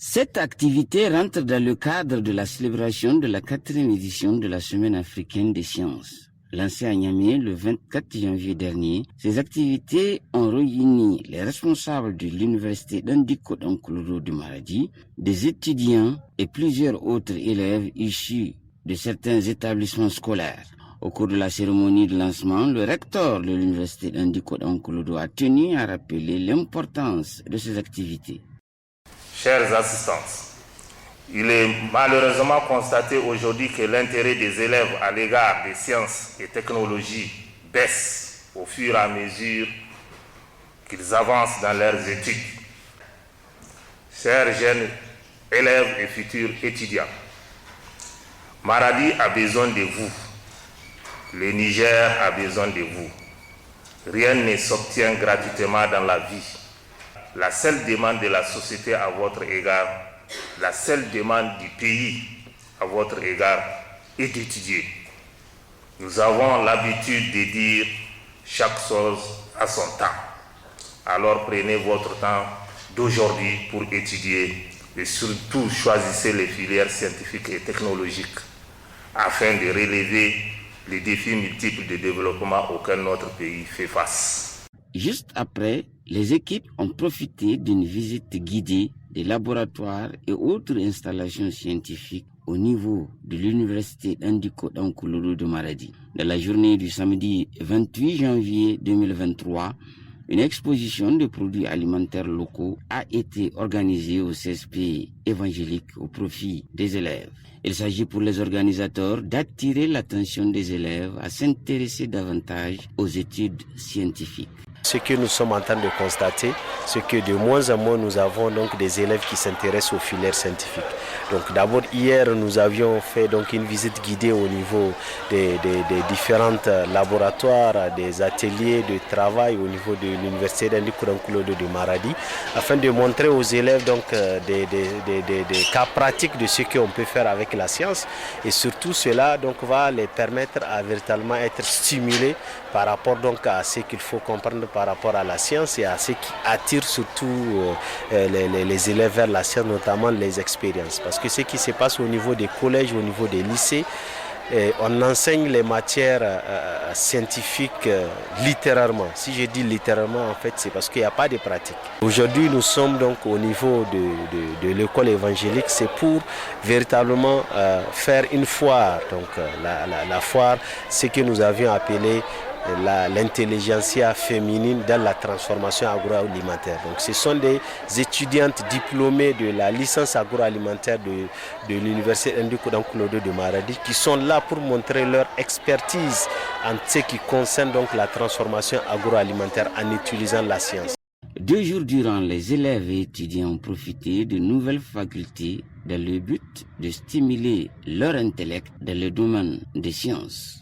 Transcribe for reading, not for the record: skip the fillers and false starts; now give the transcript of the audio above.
Cette activité rentre dans le cadre de la célébration de la 4e édition de la Semaine africaine des sciences. Lancée à Niamey le 24 janvier dernier, ces activités ont réuni les responsables de l'université d'Andiko Dankuluru du Maradi, des étudiants et plusieurs autres élèves issus de certains établissements scolaires. Au cours de la cérémonie de lancement, le recteur de l'université d'Andiko Dankuluru a tenu à rappeler l'importance de ces activités. Chers assistants, il est malheureusement constaté aujourd'hui que l'intérêt des élèves à l'égard des sciences et technologies baisse au fur et à mesure qu'ils avancent dans leurs études. Chers jeunes élèves et futurs étudiants, Maradi a besoin de vous, le Niger a besoin de vous. Rien ne s'obtient gratuitement dans la vie. La seule demande de la société à votre égard, la seule demande du pays à votre égard est d'étudier. Nous avons l'habitude de dire chaque chose à son temps. Alors prenez votre temps d'aujourd'hui pour étudier et surtout choisissez les filières scientifiques et technologiques afin de relever les défis multiples de développement auxquels notre pays fait face. Juste après, les équipes ont profité d'une visite guidée des laboratoires et autres installations scientifiques au niveau de l'université d'Andiko Dankuluru de Maradi. Dans la journée du samedi 28 janvier 2023, une exposition de produits alimentaires locaux a été organisée au CSP évangélique au profit des élèves. Il s'agit pour les organisateurs d'attirer l'attention des élèves à s'intéresser davantage aux études scientifiques. Ce que nous sommes en train de constater, c'est que de moins en moins nous avons donc des élèves qui s'intéressent aux filières scientifiques. Donc d'abord hier nous avions fait donc une visite guidée au niveau des différents laboratoires, des ateliers de travail au niveau de l'université d'Andiko Dankuluru de Maradi, afin de montrer aux élèves donc des cas pratiques de ce qu'on peut faire avec la science, et surtout cela donc va les permettre à véritablement être stimulés par rapport donc à ce qu'il faut comprendre par rapport à la science et à ce qui attire surtout les élèves vers la science, notamment les expériences. Parce que ce qui se passe au niveau des collèges, au niveau des lycées, on enseigne les matières scientifiques littéralement. Si je dis littéralement, en fait, c'est parce qu'il n'y a pas de pratique. Aujourd'hui, nous sommes donc au niveau de l'école évangélique. C'est pour véritablement faire une foire. Donc la foire, ce que nous avions appelé l'intelligentsia féminine dans la transformation agroalimentaire. Donc ce sont des étudiantes diplômées de la licence agroalimentaire de l'université d'Andiko Dankuluru de Maradi qui sont là pour montrer leur expertise en ce qui concerne donc la transformation agroalimentaire en utilisant la science. 2 jours durant, les élèves et étudiants ont profité de nouvelles facultés dans le but de stimuler leur intellect dans le domaine des sciences.